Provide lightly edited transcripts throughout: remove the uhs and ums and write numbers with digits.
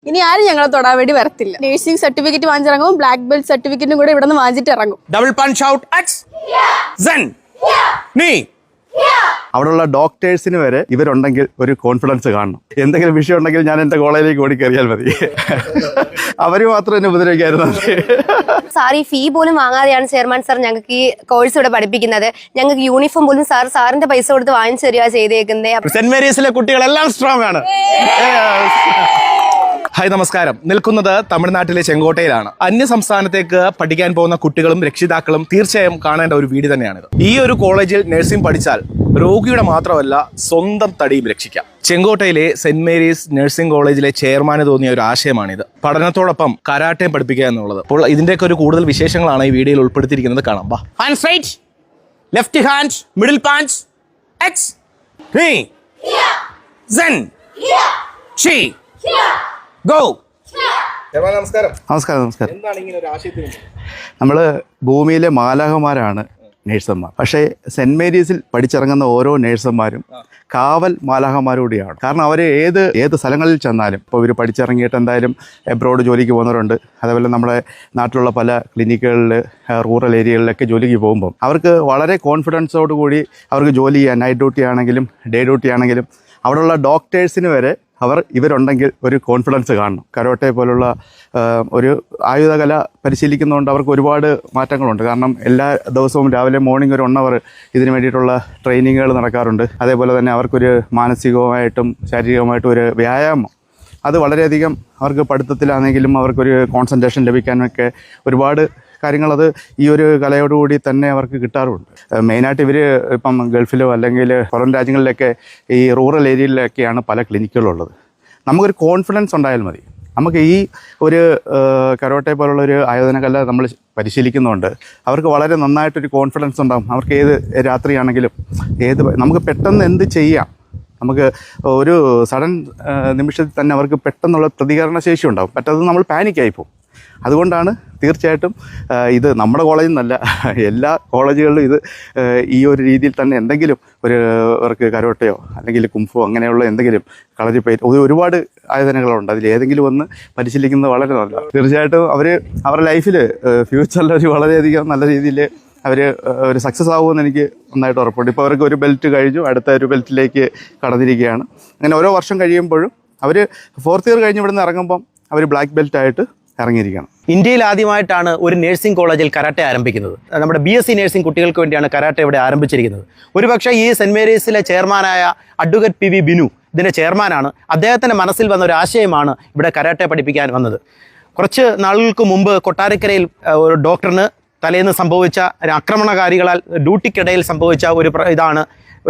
ഇനി ആരും ഞങ്ങളെ തൊടാൻ വേണ്ടി വരത്തില്ല. നേഴ്സിംഗ് സർട്ടിഫിക്കറ്റ് വാങ്ങിച്ചിറങ്ങും, ബ്ലാക്ക് ബെൽറ്റ് സർട്ടിഫിക്കറ്റും കൂടെ ഇവിടെ നിന്ന് വാങ്ങിച്ചിട്ട് ഇറങ്ങും. ഡബിൾ പഞ്ച് ഔട്ട് എക്സ് സെൻ നീ. അവിടെയുള്ള ഡോക്ടേഴ്സിന് വരെ ഇവരുണ്ടെങ്കിൽ ഒരു കോൺഫിഡൻസ് കാണണം. എന്തെങ്കിലും വിഷയം ഉണ്ടെങ്കിൽ ഞാൻ എൻ്റെ കോളേജിലേക്ക് ഓടിക്കറിയാൽ മതി. അവർ മാത്രം എന്നെ ഉപദ്രവിക്കായിരുന്നു. സാർ ഈ ഫീ പോലും വാങ്ങാതെയാണ് ചെയർമാൻ സാർ ഞങ്ങൾക്ക് ഈ കോഴ്സ് ഇവിടെ പഠിപ്പിക്കുന്നത്. ഞങ്ങൾക്ക് യൂണിഫോം പോലും സാറിന്റെ പൈസ കൊടുത്ത് വാങ്ങിച്ചു തരിക ചെയ്തേക്കുന്നത്. സെന്റ് മേരീസിലെ കുട്ടികളെല്ലാം സ്ട്രോങ് ആണ്. ഹായ് നമസ്കാരം. നിൽക്കുന്നത് തമിഴ്നാട്ടിലെ ചെങ്കോട്ടയിലാണ്. അന്യ സംസ്ഥാനത്തേക്ക് പഠിക്കാൻ പോകുന്ന കുട്ടികളും രക്ഷിതാക്കളും തീർച്ചയായും കാണേണ്ട ഒരു വീഡിയോ തന്നെയാണിത്. ഈ ഒരു കോളേജിൽ നഴ്സിംഗ് പഠിച്ചാൽ രോഗിയുടെ മാത്രമല്ല സ്വന്തം തടിയും രക്ഷിക്കാം. ചെങ്കോട്ടയിലെ സെന്റ് മേരീസ് നഴ്സിംഗ് കോളേജിലെ ചെയർമാന് തോന്നിയ ഒരു ആശയമാണിത്. പഠനത്തോടൊപ്പം കരാട്ടയും പഠിപ്പിക്കുക എന്നുള്ളത്. അപ്പോൾ ഇതിന്റെയൊക്കെ ഒരു കൂടുതൽ വിശേഷങ്ങളാണ് ഈ വീഡിയോയിൽ ഉൾപ്പെടുത്തിയിരിക്കുന്നത്. കാണാം. Hand straight, left hand, middle punch, X നീ സെൻ ഷീ ഗോ. നമസ്കാരം. നമസ്കാരം. നമസ്കാരം. എന്താണ് ഇങ്ങനെ ഒരു ആശയത്തിന്? നമ്മൾ ഭൂമിയിലെ മാലാഖമാരാണ് നേഴ്സന്മാർ. പക്ഷേ സെൻറ് മേരീസിൽ പഠിച്ചിറങ്ങുന്ന ഓരോ നേഴ്സന്മാരും കാവൽ മാലാഖമാരോടെയാണ്. കാരണം അവർ ഏത് സ്ഥലങ്ങളിൽ ചെന്നാലും, ഇപ്പോൾ ഇവർ പഠിച്ചിറങ്ങിയിട്ട് എന്തായാലും എബ്രോഡ് ജോലിക്ക് പോകുന്നവരുണ്ട്. അതേപോലെ നമ്മുടെ നാട്ടിലുള്ള പല ക്ലിനിക്കുകളിൽ, റൂറൽ ഏരിയകളിലൊക്കെ ജോലിക്ക് പോകുമ്പം അവർക്ക് വളരെ കോൺഫിഡൻസോട് കൂടി അവർക്ക് ജോലി ചെയ്യാൻ, നൈറ്റ് ഡ്യൂട്ടി ആണെങ്കിലും ഡേ ഡ്യൂട്ടി ആണെങ്കിലും അവിടെയുള്ള ഡോക്ടേഴ്സിന് വരെ ഇവരുണ്ടെങ്കിൽ ഒരു കോൺഫിഡൻസ് കാണണം. കരോട്ടെ പോലുള്ള ഒരു ആയുധകല പരിശീലിക്കുന്നതുകൊണ്ട് അവർക്ക് ഒരുപാട് മാറ്റങ്ങളുണ്ട്. കാരണം എല്ലാ ദിവസവും രാവിലെ മോർണിംഗ് ഒരു 1 hour ഇതിന് വേണ്ടിയിട്ടുള്ള ട്രെയിനിങ്ങുകൾ നടക്കാറുണ്ട്. അതേപോലെ തന്നെ അവർക്കൊരു മാനസികമായിട്ടും ശാരീരികമായിട്ടും ഒരു വ്യായാമം, അത് വളരെയധികം അവർക്ക് പഠിത്തത്തിലാണെങ്കിലും അവർക്കൊരു കോൺസെൻട്രേഷൻ ലഭിക്കാനൊക്കെ ഒരുപാട് കാര്യങ്ങളത് ഈ ഒരു കലയോടുകൂടി തന്നെ അവർക്ക് കിട്ടാറുണ്ട്. മെയിനായിട്ട് ഇവർ ഇപ്പം ഗൾഫിലോ അല്ലെങ്കിൽ പുറം രാജ്യങ്ങളിലൊക്കെ ഈ റൂറൽ ഏരിയയിലൊക്കെയാണ് പല ക്ലിനിക്കുകളുള്ളത്. നമുക്കൊരു കോൺഫിഡൻസ് ഉണ്ടായാൽ മതി. നമുക്ക് ഈ ഒരു കരോട്ടെ പോലുള്ള ഒരു ആയോധന കല നമ്മൾ പരിശീലിക്കുന്നുണ്ട്. അവർക്ക് വളരെ നന്നായിട്ടൊരു കോൺഫിഡൻസ് ഉണ്ടാകും. അവർക്ക് ഏത് രാത്രിയാണെങ്കിലും നമുക്ക് പെട്ടെന്ന് എന്ത് ചെയ്യാം, നമുക്ക് ഒരു സഡൻ നിമിഷത്തിൽ തന്നെ അവർക്ക് പെട്ടെന്നുള്ള പ്രതികരണ ശേഷി ഉണ്ടാകും. പറ്റാതെ നമ്മൾ പാനിക്കായിപ്പോവും. അതുകൊണ്ടാണ് തീർച്ചയായിട്ടും ഇത് നമ്മുടെ കോളേജിൽ നിന്നല്ല, എല്ലാ കോളേജുകളിലും ഇത് ഈ ഒരു രീതിയിൽ തന്നെ എന്തെങ്കിലും അവർക്ക് കരോട്ടയോ അല്ലെങ്കിൽ കുംഫോ അങ്ങനെയുള്ള എന്തെങ്കിലും കളരിപ്പയറ്റ് ഒരുപാട് ആയോധനകളുണ്ട്. അതിൽ ഏതെങ്കിലും ഒന്ന് പരിശീലിക്കുന്നത് വളരെ നല്ലതാണ്. തീർച്ചയായിട്ടും അവരുടെ ലൈഫിൽ ഫ്യൂച്ചറിൽ ഒരു വളരെയധികം നല്ല രീതിയിൽ ഒരു സക്സസ് ആകുമെന്ന് എനിക്ക് നന്നായിട്ട് ഉറപ്പുണ്ട്. ഇപ്പോൾ അവർക്ക് ഒരു ബെൽറ്റ് കഴിഞ്ഞു, അടുത്ത ഒരു ബെൽറ്റിലേക്ക് കടന്നിരിക്കുകയാണ്. അങ്ങനെ ഓരോ വർഷം കഴിയുമ്പോഴും അവർ 4th year കഴിഞ്ഞ് ഇവിടെ നിന്ന് ഇറങ്ങുമ്പം അവർ ബ്ലാക്ക് ബെൽറ്റ് ആയിട്ട് ഇറങ്ങിയിരിക്കണം. ഇന്ത്യയിൽ ആദ്യമായിട്ടാണ് ഒരു നഴ്സിംഗ് കോളേജിൽ കരാട്ടെ ആരംഭിക്കുന്നത്. നമ്മുടെ BSc നഴ്സിംഗ് കുട്ടികൾക്ക് വേണ്ടിയാണ് കരാട്ടെ ഇവിടെ ആരംഭിച്ചിരിക്കുന്നത്. ഒരുപക്ഷെ ഈ സെന്റ് മേരീസിലെ ചെയർമാനായ അഡ്വക്കേറ്റ് PV ബിനു ഇതിൻ്റെ ചെയർമാനാണ്. അദ്ദേഹത്തിൻ്റെ മനസ്സിൽ വന്ന ഒരു ആശയമാണ് ഇവിടെ കരാട്ടെ പഠിപ്പിക്കാൻ വന്നത്. കുറച്ച് നാളുകൾക്ക് മുമ്പ് കൊട്ടാരക്കരയിൽ ഒരു ഡോക്ടറിന് തലേന്ന് സംഭവിച്ച ആക്രമണകാരികളാൽ ഡ്യൂട്ടിക്കിടയിൽ സംഭവിച്ച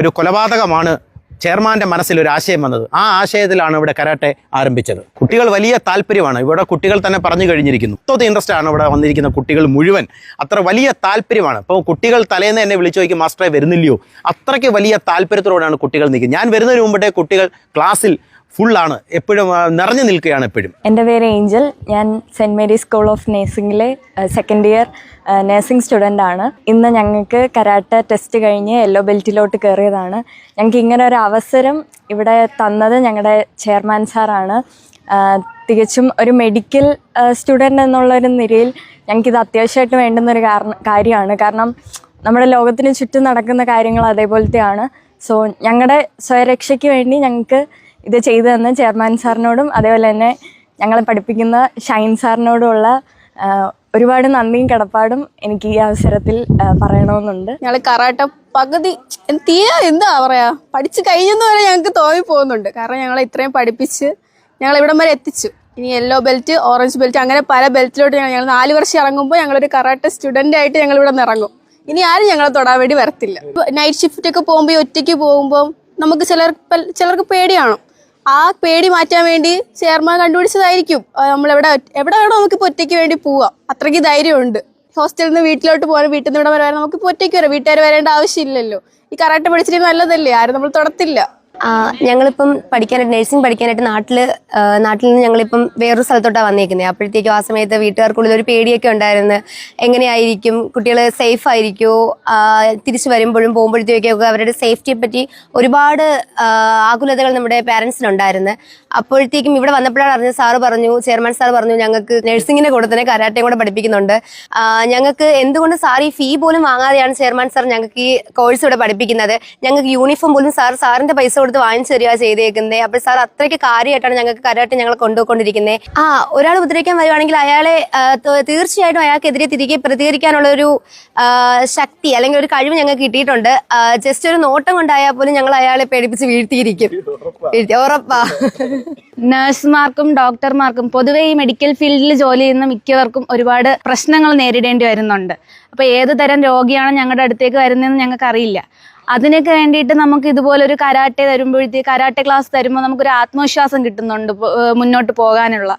ഒരു കൊലപാതകമാണ് ചെയർമാൻ്റെ മനസ്സിൽ ഒരു ആശയം വന്നത്. ആ ആശയത്തിലാണ് ഇവിടെ കരാട്ടെ ആരംഭിച്ചത്. കുട്ടികൾ വലിയ താല്പര്യമാണ്. ഇവിടെ കുട്ടികൾ തന്നെ പറഞ്ഞു കഴിഞ്ഞിരിക്കുന്നു. ഒത്തത് ഇൻട്രസ്റ്റ് ആണ് ഇവിടെ വന്നിരിക്കുന്ന കുട്ടികൾ മുഴുവൻ. അത്ര വലിയ താല്പര്യമാണ്. ഇപ്പോൾ കുട്ടികൾ തലേന്ന് എന്നെ വിളിച്ചു ചോദിക്കും, മാസ്റ്ററെ വരുന്നില്ലയോ? അത്രയ്ക്ക് വലിയ താല്പര്യത്തോടെയാണ് കുട്ടികൾ നിൽക്കുന്നത്. ഞാൻ വരുന്നതിന് മുമ്പേ കുട്ടികൾ ക്ലാസ്സിൽ ഫുള്ളാണ്, എപ്പോഴും നിറഞ്ഞു നിൽക്കുകയാണ് എപ്പോഴും. എൻ്റെ പേര് ഏഞ്ചൽ. ഞാൻ സെൻറ് മേരീസ് സ്കൂൾ ഓഫ് നേഴ്സിംഗിലെ 2nd year നേഴ്സിംഗ് സ്റ്റുഡൻ്റ് ആണ്. ഇന്ന് ഞങ്ങൾക്ക് കരാട്ടെ ടെസ്റ്റ് കഴിഞ്ഞ് യെല്ലോ ബെൽറ്റിലോട്ട് കയറിയതാണ്. ഞങ്ങൾക്ക് ഇങ്ങനെ ഒരു അവസരം ഇവിടെ തന്നത് ഞങ്ങളുടെ ചെയർമാൻ സാറാണ്. തികച്ചും ഒരു മെഡിക്കൽ സ്റ്റുഡൻ്റ് എന്നുള്ളൊരു നിലയിൽ ഞങ്ങൾക്കിത് അത്യാവശ്യമായിട്ട് വേണ്ടുന്നൊരു കാര്യമാണ്. കാരണം നമ്മുടെ ലോകത്തിന് ചുറ്റും നടക്കുന്ന കാര്യങ്ങൾ അതേപോലത്തെയാണ്. സോ ഞങ്ങളുടെ സ്വയരക്ഷയ്ക്ക് വേണ്ടി ഞങ്ങൾക്ക് ഇത് ചെയ്തു തന്ന ചെയർമാൻ സാറിനോടും അതേപോലെ തന്നെ ഞങ്ങളെ പഠിപ്പിക്കുന്ന ഷൈൻ സാറിനോടുമുള്ള ഒരുപാട് നന്ദിയും കടപ്പാടും എനിക്ക് ഈ അവസരത്തിൽ പറയണമെന്നുണ്ട്. ഞങ്ങൾ കരാട്ട പകുതി എന്താ പറയാ പഠിച്ചു കഴിഞ്ഞെന്ന് വരെ ഞങ്ങൾക്ക് തോന്നി പോകുന്നുണ്ട്. കാരണം ഞങ്ങളെ ഇത്രയും പഠിപ്പിച്ച് ഞങ്ങൾ ഇവിടം വരെ എത്തിച്ചു. ഇനി യെല്ലോ ബെൽറ്റ്, ഓറഞ്ച് ബെൽറ്റ്, അങ്ങനെ പല ബെൽറ്റിലോട്ട് ഞങ്ങൾ 4 വർഷം ഇറങ്ങുമ്പോൾ ഞങ്ങളൊരു കരാട്ട സ്റ്റുഡൻ്റ് ആയിട്ട് ഞങ്ങൾ ഇവിടെ നിന്ന് ഇറങ്ങും. ഇനി ആരും ഞങ്ങളെ തൊടാൻ വേണ്ടി വരത്തില്ല. നൈറ്റ് ഷിഫ്റ്റ് ഒക്കെ പോകുമ്പോൾ ഒറ്റയ്ക്ക് പോകുമ്പോൾ നമുക്ക് ചിലർക്ക് പേടിയാണ്. ആ പേടി മാറ്റാൻ വേണ്ടി ചെയർമാൻ കണ്ടുപിടിച്ചതായിരിക്കും. നമ്മൾ എവിടെ വേണോ നമുക്കിപ്പോൾ ഒറ്റയ്ക്ക് വേണ്ടി പോവാം. അത്രയ്ക്ക് ധൈര്യമുണ്ട്. ഹോസ്റ്റലിൽ നിന്ന് വീട്ടിലോട്ട് പോകാൻ, വീട്ടിൽ നിന്ന് ഇവിടെ വരാൻ നമുക്കിപ്പോൾ ഒറ്റയ്ക്ക് വരാം. വീട്ടുകാർ വരേണ്ട ആവശ്യമില്ലല്ലോ. ഈ കരാട്ടെ പഠിച്ചിട്ട് നല്ലതല്ലേ, ആരും നമ്മൾ തൊടത്തില്ല. ഞങ്ങളിപ്പം പഠിക്കാനായിട്ട് നഴ്സിംഗ് പഠിക്കാനായിട്ട് നാട്ടിൽ നിന്ന് ഞങ്ങളിപ്പം വേറൊരു സ്ഥലത്തോട്ടാണ് വന്നേക്കുന്നത്. അപ്പോഴത്തേക്കും ആ സമയത്ത് വീട്ടുകാർക്കുള്ളിൽ ഒരു പേടിയൊക്കെ ഉണ്ടായിരുന്നു. എങ്ങനെയായിരിക്കും കുട്ടികൾ സേഫ് ആയിരിക്കുമോ, തിരിച്ചു വരുമ്പോഴും പോകുമ്പോഴത്തേക്കൊക്കെ അവരുടെ സേഫ്റ്റിയെ പറ്റി ഒരുപാട് ആകുലതകൾ നമ്മുടെ പാരൻസിനുണ്ടായിരുന്നു. അപ്പോഴത്തേക്കും ഇവിടെ വന്നപ്പോഴാണ് അറിഞ്ഞത്, ചെയർമാൻ സാർ പറഞ്ഞു ഞങ്ങൾക്ക് നഴ്സിംഗിന്റെ കൂടെ തന്നെ കരാട്ടയും കൂടെ പഠിപ്പിക്കുന്നുണ്ട്. ഞങ്ങൾക്ക് എന്തുകൊണ്ട് സാർ ഈ ഫീ പോലും വാങ്ങാതെയാണ് ചെയർമാൻ സാർ ഞങ്ങൾക്ക് ഈ കോഴ്സ് ഇവിടെ പഠിപ്പിക്കുന്നത്. ഞങ്ങൾക്ക് യൂണിഫോം പോലും സാറിന്റെ പൈസ കൊടുത്ത് വാങ്ങിച്ചു തരിക ചെയ്തേക്കുന്നത്. അപ്പോൾ സാർ അത്രയ്ക്ക് കാര്യമായിട്ടാണ് ഞങ്ങൾക്ക് കരാട്ടെ ഞങ്ങൾ കൊണ്ടുപോയിക്കൊണ്ടിരിക്കുന്നത്. ഒരാൾ ഉപദ്രവിക്കാൻ വരുവാണെങ്കിൽ അയാളെ തീർച്ചയായിട്ടും അയാൾക്കെതിരെ തിരികെ പ്രതികരിക്കാനുള്ള ഒരു ശക്തി അല്ലെങ്കിൽ ഒരു കഴിവ് ഞങ്ങൾക്ക് കിട്ടിയിട്ടുണ്ട്. ജസ്റ്റ് ഒരു നോട്ടം കൊണ്ടായാൽ പോലും ഞങ്ങൾ അയാളെ പേടിപ്പിച്ച് വീഴ്ത്തിയിരിക്കും. ഉറപ്പാ. നഴ്സുമാർക്കും ഡോക്ടർമാർക്കും പൊതുവെ ഈ മെഡിക്കൽ ഫീൽഡിൽ ജോലി ചെയ്യുന്ന മിക്കവർക്കും ഒരുപാട് പ്രശ്നങ്ങൾ നേരിടേണ്ടി വരുന്നുണ്ട്. അപ്പോൾ ഏത് തരം രോഗിയാണ് ഞങ്ങളുടെ അടുത്തേക്ക് വരുന്നതെന്ന് ഞങ്ങൾക്ക് അറിയില്ല. അതിനൊക്കെ വേണ്ടിയിട്ട് നമുക്ക് ഇതുപോലൊരു കരാട്ടെ ക്ലാസ് തരുമ്പോൾ നമുക്കൊരു ആത്മവിശ്വാസം കിട്ടുന്നുണ്ട് മുന്നോട്ട് പോകാനുള്ള.